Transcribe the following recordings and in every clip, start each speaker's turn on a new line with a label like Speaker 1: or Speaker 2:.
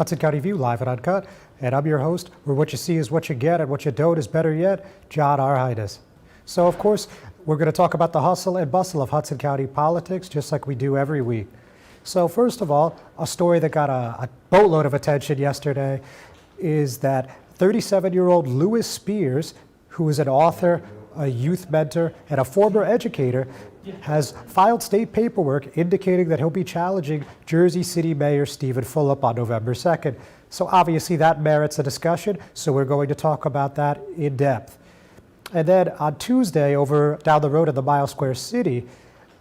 Speaker 1: Hudson County View live at Uncut, and I'm your host, where what you see is what you get, and what you don't is better yet, John Arhides. So, of course, we're going to talk about the hustle and bustle of Hudson County politics, just like we do every week. So, first of all, a story that got a boatload of attention yesterday is that 37-year-old Lewis Spears, who is an author, a youth mentor, and a former educator, has filed state paperwork indicating that he'll be challenging Jersey City Mayor Stephen Fulop on November 2nd. So obviously that merits a discussion, so we're going to talk about that in depth. And then on Tuesday, over down the road in the Mile Square City,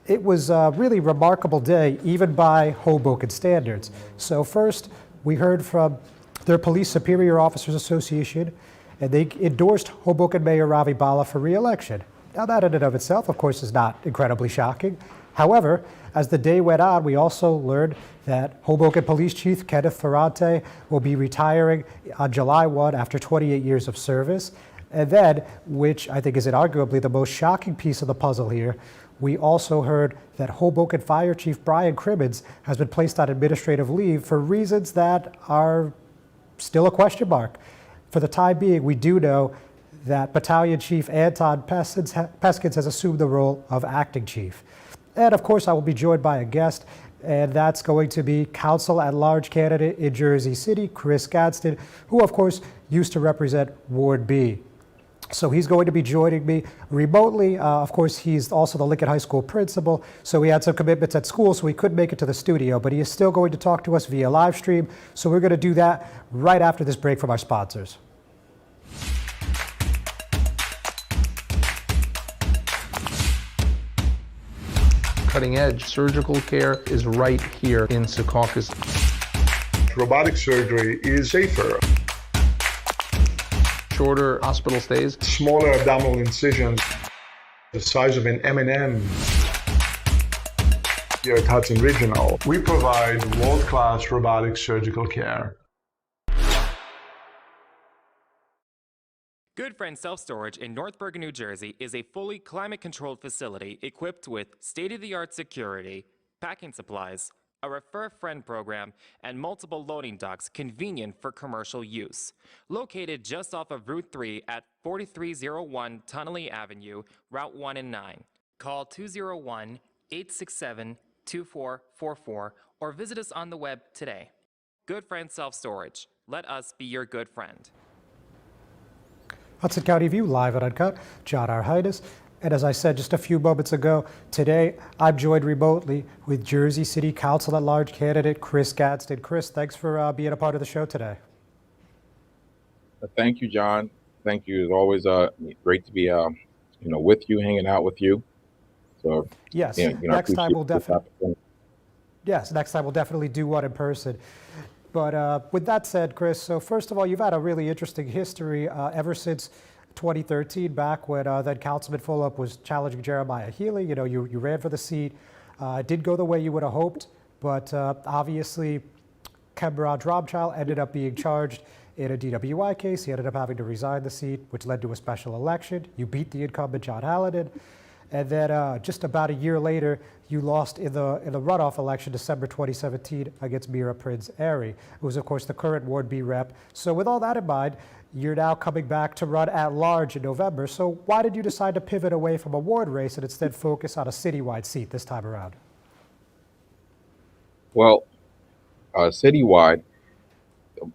Speaker 1: it was a really remarkable day, even by Hoboken standards. So first, we heard from their Police Superior Officers Association, and they endorsed Hoboken Mayor Ravi Bala for re-election. Now that in and of itself, of course, is not incredibly shocking. However, as the day went on, we also learned that Hoboken Police Chief Kenneth Ferrante will be retiring on July 1 after 28 years of service. And then, which I think is inarguably the most shocking piece of the puzzle here, we also heard that Hoboken Fire Chief Brian Crimmins has been placed on administrative leave for reasons that are still a question mark. For the time being, we do know that Battalion Chief Anton Peskins has assumed the role of acting chief. And of course, I will be joined by a guest, and that's going to be Council at Large candidate in Jersey City, Chris Gadsden, who of course used to represent Ward B. So he's going to be joining me remotely. Of course, he's also the Lincoln High School principal, so he had some commitments at school, so he couldn't make it to the studio, but he is still going to talk to us via live stream. So we're going to do that right after this break from our sponsors.
Speaker 2: Cutting-edge surgical care is right here in Secaucus.
Speaker 3: Robotic surgery is safer.
Speaker 2: Shorter hospital stays.
Speaker 3: Smaller abdominal incisions, the size of an M&M. Here at Hudson Regional, we provide world-class robotic surgical care.
Speaker 4: Good Friend Self-Storage in North Bergen, New Jersey is a fully climate-controlled facility equipped with state-of-the-art security, packing supplies, a Refer Friend program, and multiple loading docks convenient for commercial use. Located just off of Route 3 at 4301 Tunnelly Avenue, Route 1 and 9. Call 201-867-2444 or visit us on the web today. Good Friend Self-Storage. Let us be your good friend.
Speaker 1: Hudson County View live at Uncut, John Arhides. And as I said just a few moments ago, today I'm joined remotely with Jersey City Council at Large candidate Chris Gadsden. Chris, thanks for being a part of the show today.
Speaker 5: Thank you, John. Thank you. It's always great to be with you, hanging out with you. So
Speaker 1: yes, next time we'll definitely. Yes, next time we'll definitely do one in person. But with that said, Chris, so first of all, you've had a really interesting history ever since 2013, back when then Councilman Fulop was challenging Jeremiah Healy. You know, you ran for the seat. It didn't go the way you would have hoped, but obviously Kemrod Dromchild ended up being charged in a DWI case. He ended up having to resign the seat, which led to a special election. You beat the incumbent, John Hallinan. And then just about a year later, you lost in the runoff election, December 2017, against Mira Prince Airy, who was, of course, the current Ward B rep. So with all that in mind, you're now coming back to run at large in November. So why did you decide to pivot away from a ward race and instead focus on a citywide seat this time around?
Speaker 5: Well, citywide,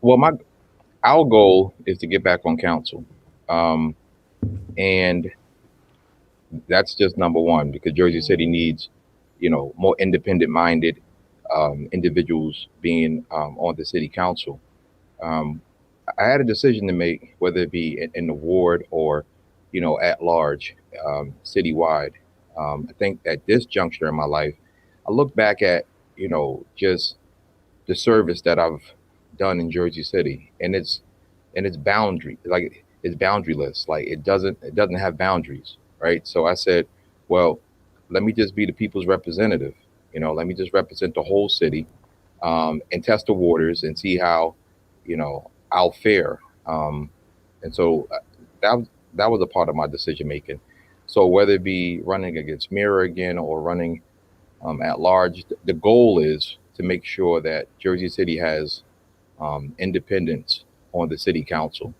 Speaker 5: our goal is to get back on council. And that's just number one, because Jersey City needs, more independent-minded individuals being on the city council. I had a decision to make, whether it be in the ward or, at large, citywide. I think at this juncture in my life, I look back at, just the service that I've done in Jersey City, and it's boundary, like it's boundaryless, like it doesn't have boundaries. Right. So I said, well, let me just be the people's representative. Let me just represent the whole city and test the waters and see how, I'll fare. And so that was a part of my decision making. So whether it be running against Mira again or running at large, the goal is to make sure that Jersey City has independence on the city council.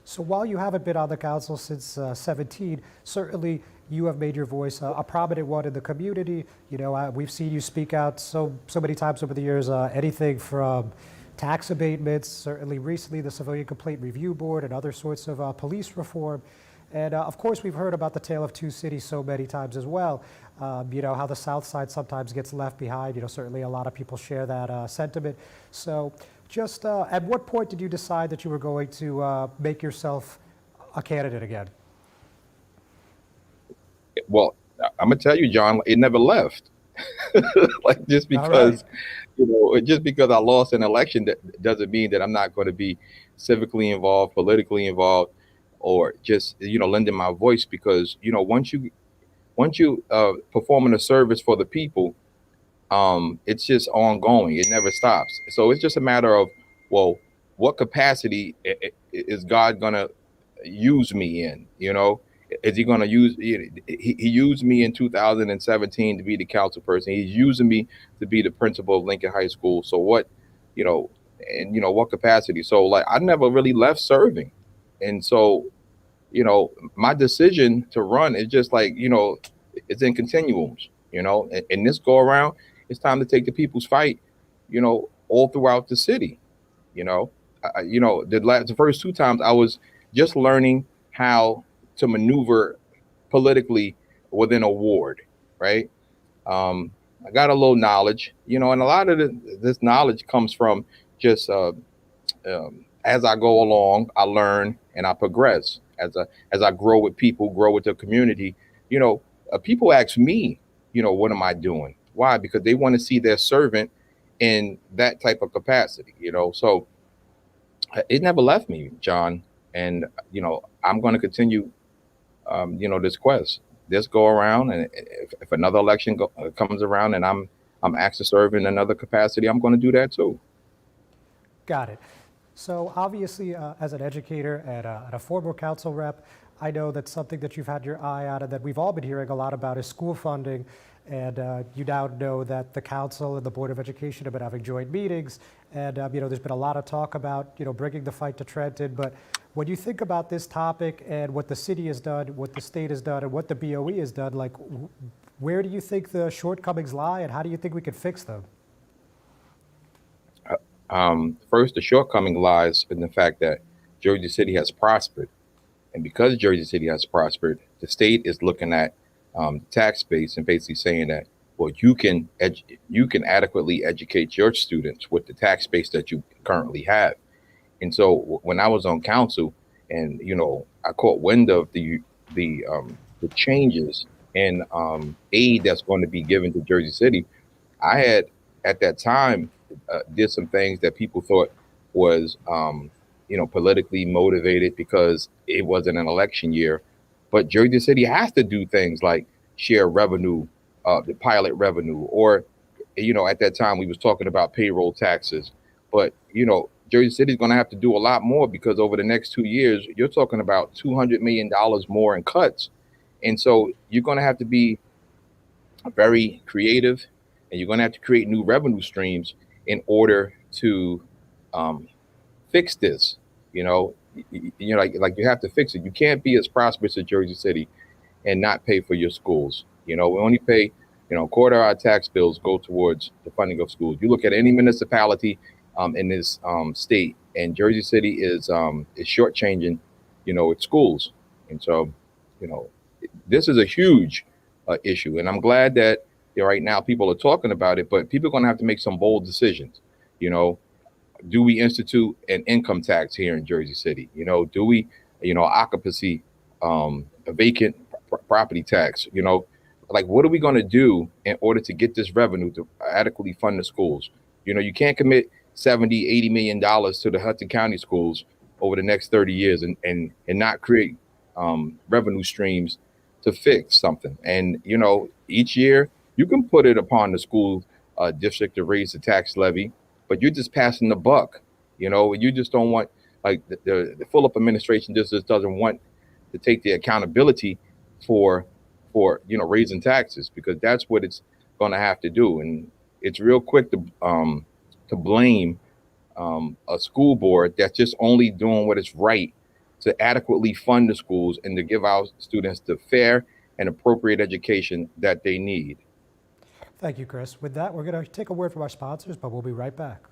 Speaker 1: So while you haven't been on the council since 17, certainly you have made your voice a prominent one in the community. You know, we've seen you speak out so many times over the years, anything from tax abatements, certainly recently the Civilian Complaint Review Board and other sorts of police reform. And of course, we've heard about the Tale of Two Cities so many times as well. You know, how the South Side sometimes gets left behind. You know, certainly a lot of people share that sentiment. So just at what point did you decide that you were going to make yourself a candidate again?
Speaker 5: Well, I'm gonna tell you, John, it never left. Like just
Speaker 1: All
Speaker 5: because,
Speaker 1: right.
Speaker 5: you know, just because I lost an election, that doesn't mean that I'm not going to be civically involved, politically involved, or just, you know, lending my voice. Because, you know, once you performing a service for the people, it's just ongoing. It never stops. So it's just a matter of, well, what capacity is God gonna use me in? You know, is He gonna use? He used me in 2017 to be the council person. He's using me to be the principal of Lincoln High School. So what, you know, and you know what capacity? So like I never really left serving, and so you know my decision to run is just like, you know, it's in continuums. You know, and this go around, it's time to take the people's fight, you know, all throughout the city. You know, you know, the first two times I was just learning how to maneuver politically within a ward, right? I got a little knowledge, you know, and a lot of this knowledge comes from just as I go along, I learn and I progress as I grow with people, grow with the community. You know, people ask me, you know, what am I doing? Why? Because they want to see their servant in that type of capacity, you know. So it never left me, John. And, you know, I'm going to continue, you know, this quest, this go around. And if another election comes around and I'm asked to serve in another capacity, I'm going to do that too.
Speaker 1: Got it. So obviously, as an educator and a former council rep, I know that's something that you've had your eye on and that we've all been hearing a lot about is school funding. And you now know that the council and the Board of Education have been having joint meetings. And, you know, there's been a lot of talk about, you know, bringing the fight to Trenton. But when you think about this topic and what the city has done, what the state has done, and what the BOE has done, like, where do you think the shortcomings lie and how do you think we can fix them?
Speaker 5: First, the shortcoming lies in the fact that Jersey City has prospered. And because Jersey City has prospered, the state is looking at tax base and basically saying that, well, you can adequately educate your students with the tax base that you currently have. And so when I was on council, and you know, I caught wind of the changes in aid that's going to be given to Jersey City, I had at that time did some things that people thought was you know, politically motivated because it wasn't an election year. But Jersey City has to do things like share revenue, the pilot revenue, or, you know, at that time we was talking about payroll taxes. But, you know, Jersey City is going to have to do a lot more because over the next 2 years, you're talking about $200 million more in cuts. And so you're going to have to be very creative and you're going to have to create new revenue streams in order to fix this. You know, like you have to fix it. You can't be as prosperous as Jersey City and not pay for your schools. You know, we only pay, you know, a quarter of our tax bills go towards the funding of schools. You look at any municipality in this state, and Jersey City is shortchanging, you know, its schools. And so, you know, this is a huge issue. And I'm glad that, you know, right now people are talking about it, but people are going to have to make some bold decisions. You know, do we institute an income tax here in Jersey City? You know, do we, you know, occupancy, a vacant property tax? You know, like what are we going to do in order to get this revenue to adequately fund the schools? You know, you can't commit 70, $80 million to the Hudson County schools over the next 30 years and not create revenue streams to fix something. And, you know, each year you can put it upon the school district to raise the tax levy, but you're just passing the buck. You know, you just don't want, like the Fulop administration just doesn't want to take the accountability for, you know, raising taxes, because that's what it's going to have to do. And it's real quick to blame a school board that's just only doing what is right to adequately fund the schools and to give our students the fair and appropriate education that they need.
Speaker 1: Thank you, Chris. With that, we're going to take a word from our sponsors, but we'll be right back.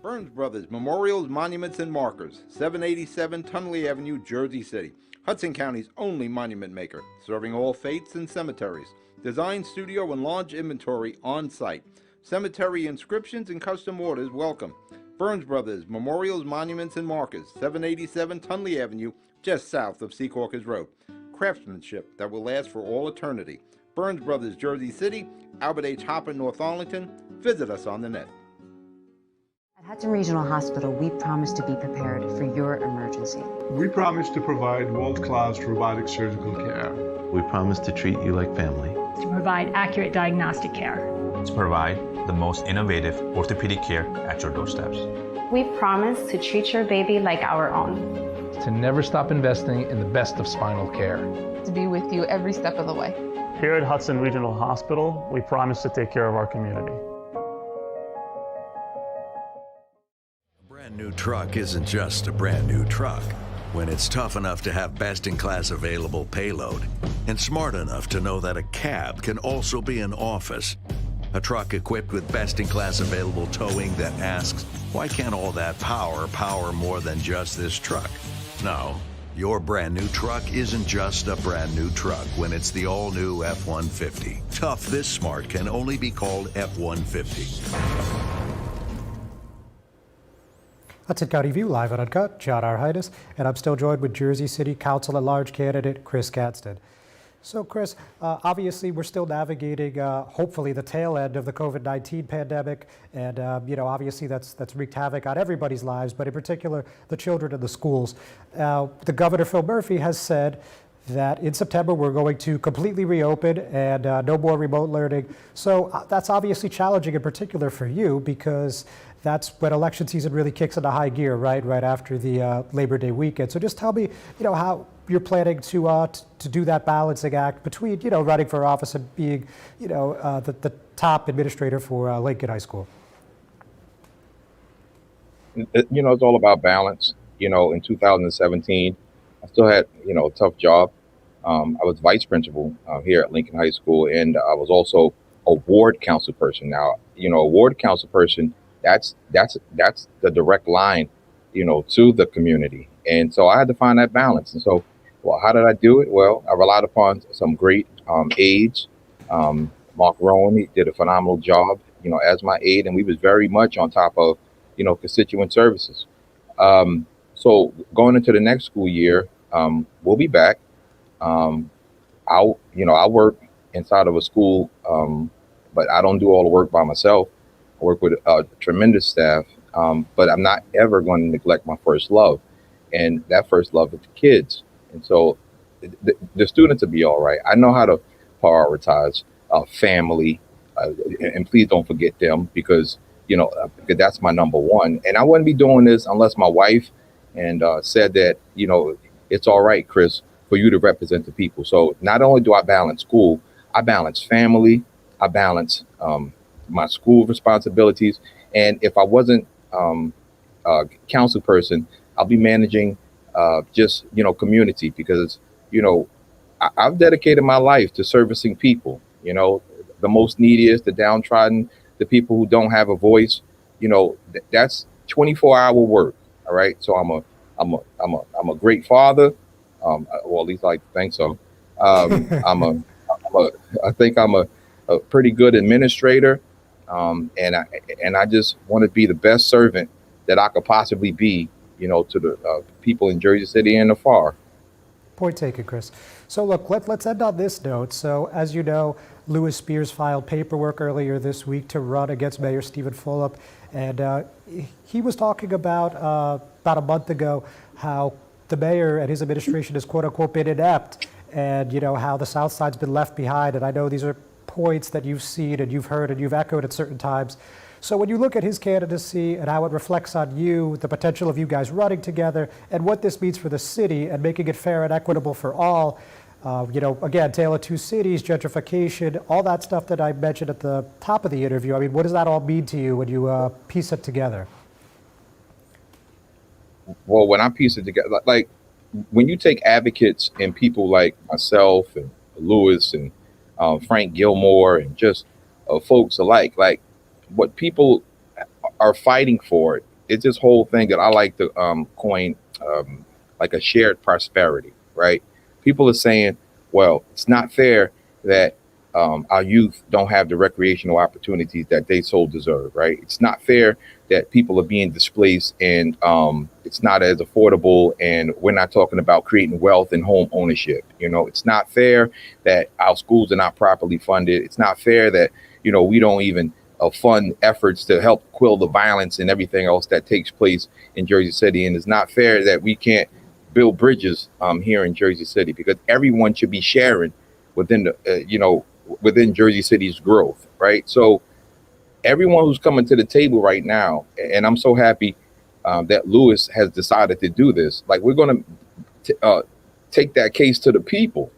Speaker 6: Burns Brothers Memorials, Monuments, and Markers, 787 Tunley Avenue, Jersey City. Hudson County's only monument maker, serving all faiths and cemeteries. Design, studio, and large inventory on site. Cemetery inscriptions and custom orders welcome. Burns Brothers Memorials, Monuments, and Markers, 787 Tunley Avenue, just south of Secaucus Road. Craftsmanship that will last for all eternity. Burns Brothers, Jersey City, Albert H. Hopper, North Arlington. Visit us on the net.
Speaker 7: At Hudson Regional Hospital, we promise to be prepared for your emergency.
Speaker 3: We promise to provide world-class robotic surgical care.
Speaker 8: We promise to treat you like family.
Speaker 9: To provide accurate diagnostic care.
Speaker 10: To provide the most innovative orthopedic care at your doorsteps.
Speaker 11: We promise to treat your baby like our own.
Speaker 2: To never stop investing in the best of spinal care.
Speaker 12: To be with you every step of the way.
Speaker 13: Here at Hudson Regional Hospital, we promise to take care of our community.
Speaker 14: A brand new truck isn't just a brand new truck when it's tough enough to have best-in-class available payload and smart enough to know that a cab can also be an office. A truck equipped with best-in-class available towing that asks, why can't all that power more than just this truck? No, your brand new truck isn't just a brand new truck when it's the all-new F-150. Tough this smart can only be called F-150.
Speaker 1: Hudson County View, live and uncut. John Arhitis, and I'm still joined with Jersey City Council at Large candidate Chris Gadsden. So, Chris, obviously we're still navigating, hopefully, the tail end of the COVID-19 pandemic, and obviously that's wreaked havoc on everybody's lives, but in particular the children in the schools. The Governor Phil Murphy has said that in September we're going to completely reopen and no more remote learning. So that's obviously challenging, in particular for you, because that's when election season really kicks into high gear, right after the Labor Day weekend. So just tell me, how you're planning to do that balancing act between, running for office and being, the top administrator for Lincoln High School.
Speaker 5: It's all about balance. In 2017, I still had, a tough job. I was vice principal here at Lincoln High School, and I was also a ward council person. Now, a ward council person, that's the direct line, to the community. And so I had to find that balance. And so, well, how did I do it? Well, I relied upon some great aides. Mark Rowan, he did a phenomenal job, as my aide, and we was very much on top of, constituent services. So going into the next school year, we'll be back. I work inside of a school, but I don't do all the work by myself. I work with a tremendous staff, but I'm not ever going to neglect my first love. And that first love is the kids. And so the students will be all right. I know how to prioritize family, and please don't forget them, because that's my number one. And I wouldn't be doing this unless my wife said that, it's all right, Chris, for you to represent the people. So not only do I balance school, I balance family, I balance my school responsibilities. And if I wasn't a council person, I'll be managing just, community, because, I've dedicated my life to servicing people, the most neediest, the downtrodden, the people who don't have a voice. That's 24-hour work. All right. So I'm a great father. Well, at least I think so. I think I'm a pretty good administrator. And I just want to be the best servant that I could possibly be, to the people in Jersey City and afar.
Speaker 1: Point taken, Chris. So look, let's end on this note. So as you know, Lewis Spears filed paperwork earlier this week to run against Mayor Stephen Fulop, and he was talking about a month ago how the mayor and his administration has quote unquote been inept, and how the South Side's been left behind. And I know these are points that you've seen and you've heard and you've echoed at certain times. So when you look at his candidacy and how it reflects on you, the potential of you guys running together, and what this means for the city and making it fair and equitable for all, again, Tale of Two Cities, gentrification, all that stuff that I mentioned at the top of the interview. I mean, what does that all mean to you when you piece it together?
Speaker 5: Well, when I piece it together, like when you take advocates and people like myself and Lewis and Frank Gilmore and just folks alike, like what people are fighting for, it's this whole thing that I like to coin like a shared prosperity, right? People are saying, well, it's not fair that our youth don't have the recreational opportunities that they so deserve, right? It's not fair that people are being displaced and it's not as affordable, and we're not talking about creating wealth and home ownership. You know, it's not fair that our schools are not properly funded. It's not fair that, you know, we don't even fund efforts to help quell the violence and everything else that takes place in Jersey City. And it's not fair that we can't build bridges here in Jersey City, because everyone should be sharing within the, within Jersey City's growth, right? So everyone who's coming to the table right now, and I'm so happy that Lewis has decided to do this. Like, we're going to take that case to the people.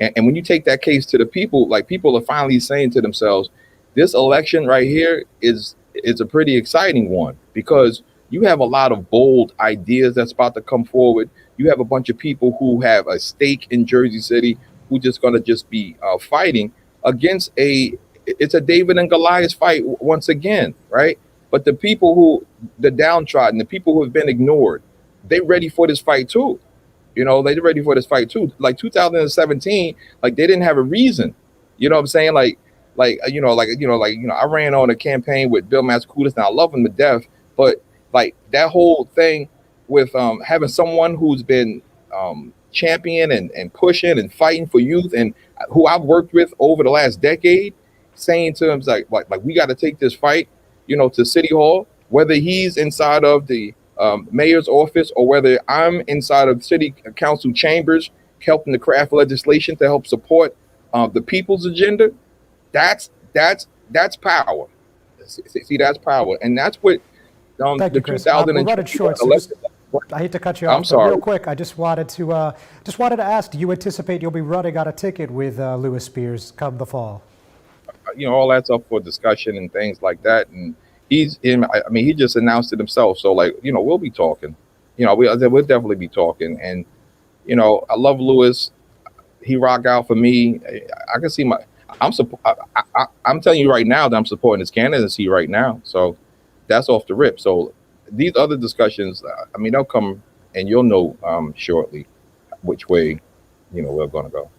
Speaker 5: And when you take that case to the people, like, people are finally saying to themselves, this election right here is a pretty exciting one, because you have a lot of bold ideas that's about to come forward. You have a bunch of people who have a stake in Jersey City who just going to just be fighting against it's a David and Goliath fight once again, right? But the people the downtrodden, the people who have been ignored, they ready for this fight too. You know, they're ready for this fight too. Like 2017, like they didn't have a reason. You know what I'm saying? I ran on a campaign with Bill Massacudas, and I love him to death. But like that whole thing with having someone who's been champion and pushing and fighting for youth, and who I've worked with over the last decade, saying to him like we got to take this fight, to City Hall, whether he's inside of the mayor's office or whether I'm inside of city council chambers helping to craft legislation to help support the people's agenda. That's power. See, that's power, and that's what
Speaker 1: Thank
Speaker 5: the
Speaker 1: you, Chris.
Speaker 5: 2000
Speaker 1: We're running short, so I hate to cut you off.
Speaker 5: I'm sorry.
Speaker 1: Real quick, I just wanted to ask: do you anticipate you'll be running on a ticket with Lewis Spears come the fall?
Speaker 5: All that's up for discussion and things like that. And he just announced it himself. So we'll be talking. We'll definitely be talking. And I love Lewis. He rock out for me. I can see I'm telling you right now that I'm supporting his candidacy right now. So that's off the rip. So these other discussions, they'll come, and you'll know shortly which way, we're going to go.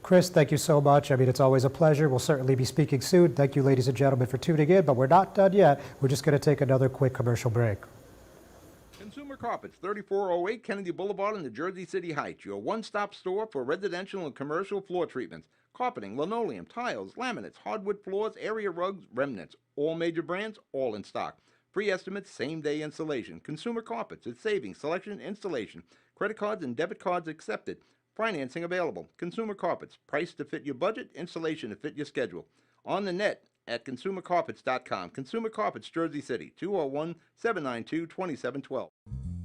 Speaker 1: Chris, thank you so much. It's always a pleasure. We'll certainly be speaking soon. Thank you, ladies and gentlemen, for tuning in, but we're not done yet. We're just going to take another quick commercial break.
Speaker 6: Consumer Carpets, 3408 Kennedy Boulevard in the Jersey City Heights, your one-stop store for residential and commercial floor treatments, carpeting, linoleum, tiles, laminates, hardwood floors, area rugs, remnants, all major brands, all in stock. Free estimates, same-day installation. Consumer Carpets, it's savings, selection, installation. Credit cards and debit cards accepted. Financing available. Consumer Carpets, price to fit your budget, installation to fit your schedule. On the net at consumercarpets.com. Consumer Carpets, Jersey City, 201-792-2712.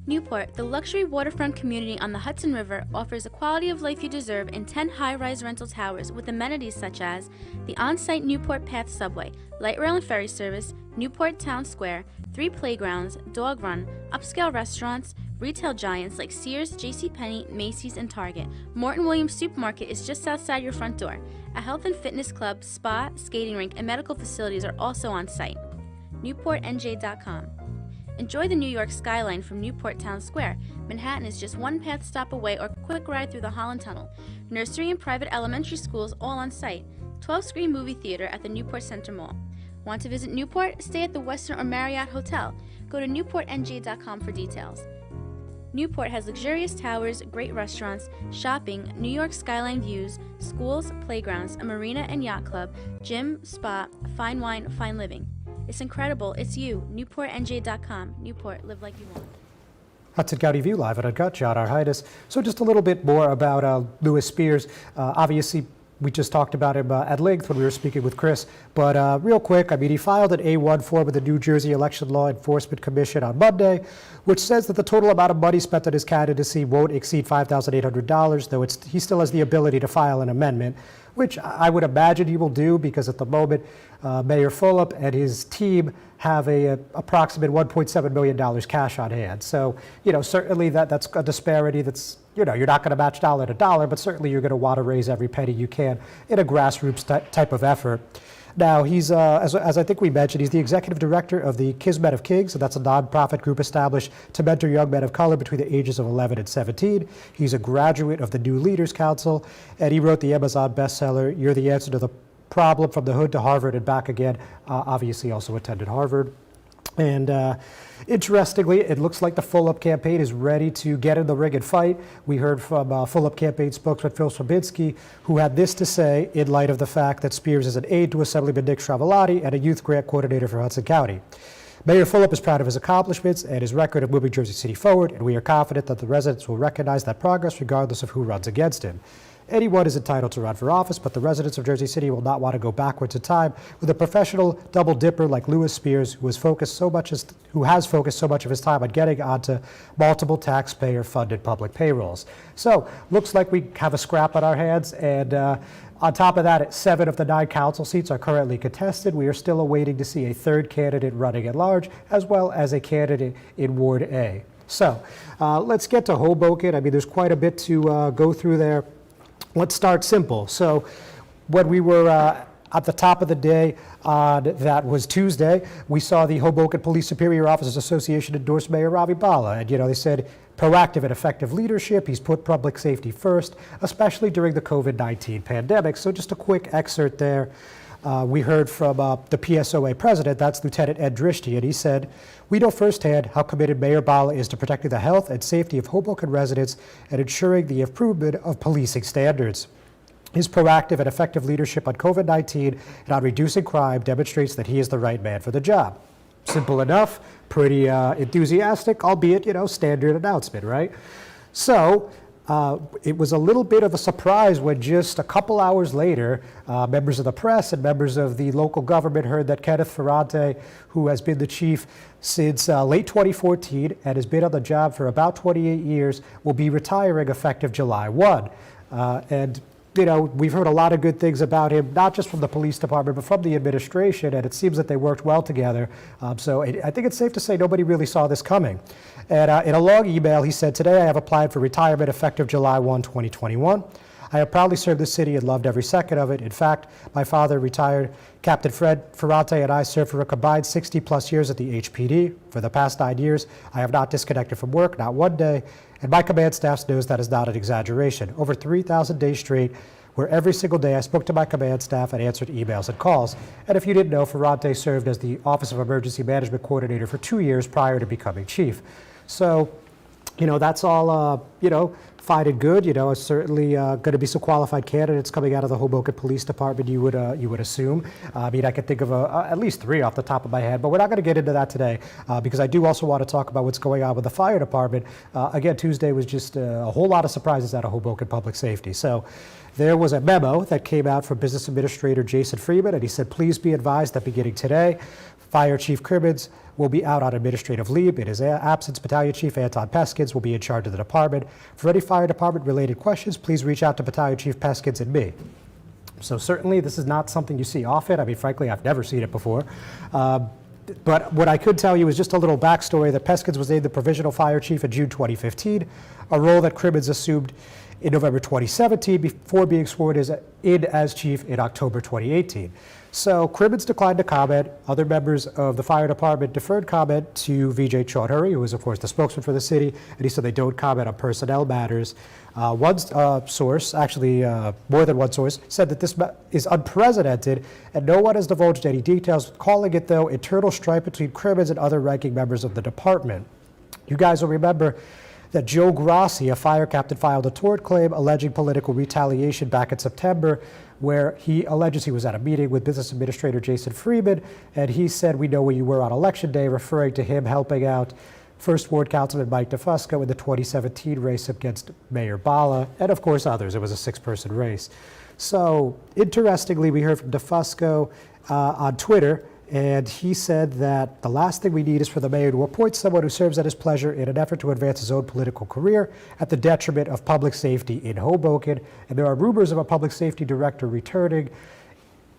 Speaker 15: Newport, the luxury waterfront community on the Hudson River, offers the quality of life you deserve in 10 high-rise rental towers with amenities such as the on-site Newport Path subway, light rail and ferry service, Newport Town Square, 3 playgrounds, dog run, upscale restaurants, retail giants like Sears, JCPenney, Macy's, and Target. Morton Williams Supermarket is just outside your front door. A health and fitness club, spa, skating rink, and medical facilities are also on site. NewportNJ.com. Enjoy the New York skyline from Newport Town Square. Manhattan is just one path stop away or quick ride through the Holland Tunnel. Nursery and private elementary schools all on site. 12-screen movie theater at the Newport Center Mall. Want to visit Newport? Stay at the Westin or Marriott Hotel. Go to NewportNJ.com for details. Newport has luxurious towers, great restaurants, shopping, New York skyline views, schools, playgrounds, a marina and yacht club, gym, spa, fine wine, fine living. It's incredible. It's you. NewportNJ.com. Newport, live like you want.
Speaker 1: Hudson County View live at Uncut. John Arhides. So just a little bit more about Lewis Spears. Obviously, we just talked about him at length when we were speaking with Chris. But real quick, he filed an A1 form with the New Jersey Election Law Enforcement Commission on Monday, which says that the total amount of money spent on his candidacy won't exceed $5,800, though he still has the ability to file an amendment. which I would imagine he will do because at the moment, Mayor Fulop and his team have a approximate $1.7 million cash on hand. So, certainly that's a disparity that's, you're not going to match dollar to dollar, but certainly you're going to want to raise every penny you can in a grassroots type of effort. Now, he's, as I think we mentioned, he's the executive director of the Kismet of Kings, and that's a nonprofit group established to mentor young men of color between the ages of 11 and 17. He's a graduate of the New Leaders Council, and he wrote the Amazon bestseller, You're the Answer to the Problem, From the Hood to Harvard and Back Again. Obviously also attended Harvard. And interestingly, it looks like the Fulop campaign is ready to get in the ring and fight. We heard from Fulop campaign spokesman Phil Swabinski, who had this to say in light of the fact that Spears is an aide to Assemblyman Nick Stravellati and a youth grant coordinator for Hudson County. Mayor Fulop is proud of his accomplishments and his record of moving Jersey City forward, and we are confident that the residents will recognize that progress regardless of who runs against him. Anyone is entitled to run for office, but the residents of Jersey City will not want to go backwards in time with a professional double dipper like Lewis Spears, who has focused so much of his time on getting onto multiple taxpayer-funded public payrolls. So, looks like we have a scrap on our hands, and on top of that, 7 of the 9 council seats are currently contested. We are still awaiting to see a third candidate running at large, as well as a candidate in Ward A. So, let's get to Hoboken. I mean, there's quite a bit to go through there. Let's start simple. So when we were at the top of the day, that was Tuesday, we saw the Hoboken Police Superior Officers Association endorse Mayor Ravi Bala. And, they said proactive and effective leadership. He's put public safety first, especially during the COVID-19 pandemic. So just a quick excerpt there. We heard from the PSOA president, that's Lieutenant Ed Drishti, and he said, "We know firsthand how committed Mayor Bala is to protecting the health and safety of Hoboken residents and ensuring the improvement of policing standards. His proactive and effective leadership on COVID-19 and on reducing crime demonstrates that he is the right man for the job." Simple enough, pretty enthusiastic, albeit, standard announcement, right? So, it was a little bit of a surprise when just a couple hours later, members of the press and members of the local government heard that Kenneth Ferrante, who has been the chief since late 2014 and has been on the job for about 28 years, will be retiring effective July 1. And we've heard a lot of good things about him, not just from the police department, but from the administration, and it seems that they worked well together. So I think it's safe to say nobody really saw this coming. And in a long email, he said, "Today I have applied for retirement effective July 1, 2021. I have proudly served the city and loved every second of it. In fact, my father, retired Captain Fred Ferrante, and I served for a combined 60 plus years at the HPD. For the past 9 years, I have not disconnected from work, not one day, and my command staff knows that is not an exaggeration. Over 3,000 days straight, where every single day I spoke to my command staff and answered emails and calls. And if you didn't know, Ferrante served as the Office of Emergency Management Coordinator for 2 years prior to becoming chief." So, that's all, fine and good. It's certainly going to be some qualified candidates coming out of the Hoboken Police Department, you would assume. I mean, I could think of at least 3 off the top of my head, but we're not going to get into that today because I do also want to talk about what's going on with the fire department. Again, Tuesday was just a whole lot of surprises out of Hoboken Public Safety. So there was a memo that came out from Business Administrator Jason Freeman, and he said, "Please be advised that beginning today, Fire Chief Cribbins will be out on administrative leave. In his absence, Battalion Chief Anton Peskins will be in charge of the department. For any fire department related questions, please reach out to Battalion Chief Peskins and me." So certainly this is not something you see often. I mean, frankly, I've never seen it before. But what I could tell you is just a little backstory that Peskins was named the Provisional Fire Chief in June 2015, a role that Cribbins assumed in November 2017 before being sworn in as chief in October 2018. So Cribbins declined to comment. Other members of the fire department deferred comment to VJ Chaudhuri, who is, of course, the spokesman for the city, and he said they don't comment on personnel matters. One source, actually more than one source, said that this is unprecedented, and no one has divulged any details, calling it, though, internal strife between Cribbins and other ranking members of the department. You guys will remember that Joe Grassi, a fire captain, filed a tort claim alleging political retaliation back in September, where he alleges he was at a meeting with Business Administrator Jason Freeman, and he said, "We know where you were on Election Day," referring to him helping out First Ward Councilman Mike DeFusco in the 2017 race against Mayor Bala, and of course others. It was a 6-person race. So, interestingly, we heard from DeFusco on Twitter, And he said that the last thing we need is for the mayor to appoint someone who serves at his pleasure in an effort to advance his own political career at the detriment of public safety in Hoboken. And there are rumors of a public safety director returning,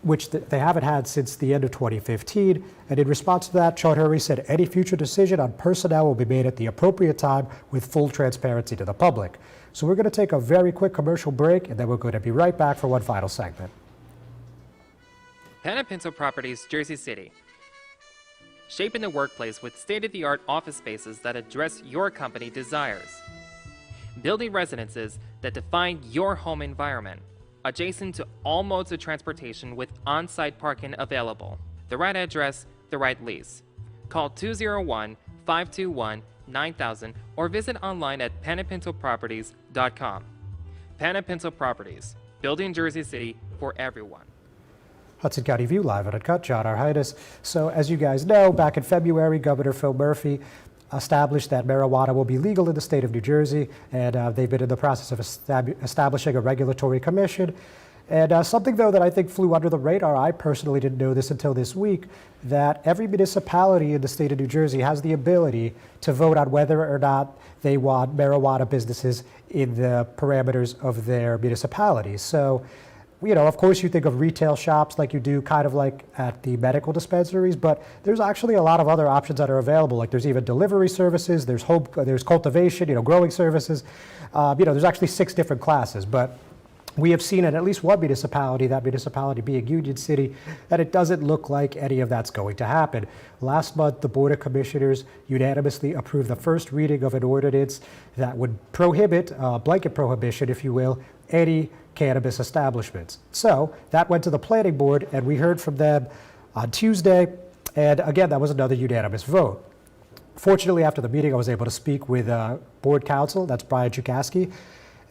Speaker 1: which they haven't had since the end of 2015. And in response to that, Sean Hurry said any future decision on personnel will be made at the appropriate time with full transparency to the public. So we're going to take a very quick commercial break, and then we're going to be right back for one final segment.
Speaker 4: Pan & Pinto Properties, Jersey City. Shaping the workplace with state-of-the-art office spaces that address your company desires. Building residences that define your home environment. Adjacent to all modes of transportation with on-site parking available. The right address, the right lease. Call 201-521-9000 or visit online at panandpintoproperties.com. Pan & Pinto Properties, building Jersey City for everyone.
Speaker 1: Hudson County View live at Uncut, John Arhitis. So as you guys know, back in February, Governor Phil Murphy established that marijuana will be legal in the state of New Jersey, and they've been in the process of establishing a regulatory commission. And something, though, that I think flew under the radar, I personally didn't know this until this week, that every municipality in the state of New Jersey has the ability to vote on whether or not they want marijuana businesses in the parameters of their municipality. So, you know, of course you think of retail shops like you do kind of like at the medical dispensaries, but there's actually a lot of other options that are available. Like there's even delivery services, there's cultivation, you know, growing services. There's actually 6 different classes, but we have seen in at least one municipality, that municipality being Union City, that it doesn't look like any of that's going to happen. Last month, the Board of Commissioners unanimously approved the first reading of an ordinance that would prohibit, blanket prohibition, if you will, any cannabis establishments. So that went to the Planning Board, and we heard from them on Tuesday, and again, that was another unanimous vote. Fortunately, after the meeting, I was able to speak with Board Counsel, that's Brian Chukaski,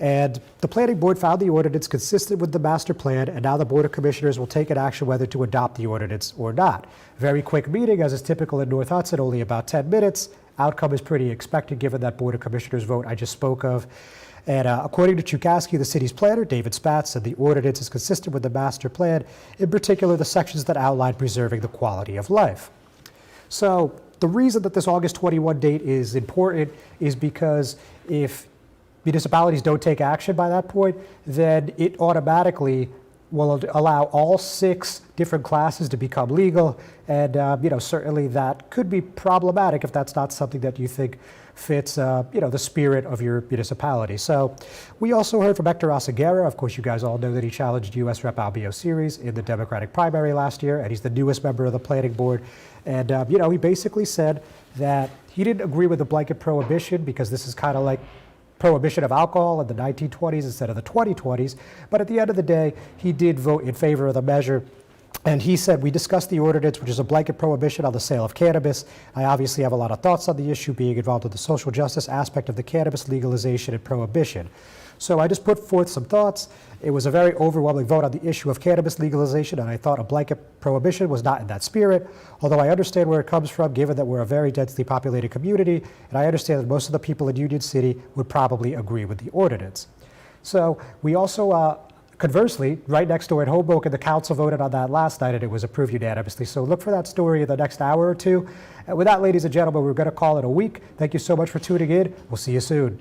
Speaker 1: and the Planning Board found the ordinance consistent with the master plan, and now the Board of Commissioners will take an action whether to adopt the ordinance or not. Very quick meeting, as is typical in North Hudson, only about 10 minutes. Outcome is pretty expected given that Board of Commissioners vote I just spoke of. And according to Chukaski, the city's planner, David Spatz, said the ordinance is consistent with the master plan, in particular the sections that outline preserving the quality of life. So the reason that this August 21 date is important is because if municipalities don't take action by that point, then it automatically will allow all 6 different classes to become legal. And, certainly that could be problematic if that's not something that you think fits, the spirit of your municipality. So we also heard from Hector Oseguera. Of course, you guys all know that he challenged U.S. Rep. Albio Series in the Democratic primary last year, and he's the newest member of the Planning Board. And, he basically said that he didn't agree with the blanket prohibition because this is kind of like prohibition of alcohol in the 1920s instead of the 2020s. But at the end of the day, he did vote in favor of the measure. And he said, we discussed the ordinance, which is a blanket prohibition on the sale of cannabis. I obviously have a lot of thoughts on the issue, being involved with the social justice aspect of the cannabis legalization and prohibition. So I just put forth some thoughts. It was a very overwhelming vote on the issue of cannabis legalization, and I thought a blanket prohibition was not in that spirit, although I understand where it comes from, given that we're a very densely populated community, and I understand that most of the people in Union City would probably agree with the ordinance. So we also, conversely, right next door in Hoboken, the council voted on that last night, and it was approved unanimously. So look for that story in the next hour or two. And with that, ladies and gentlemen, we're going to call it a week. Thank you so much for tuning in. We'll see you soon.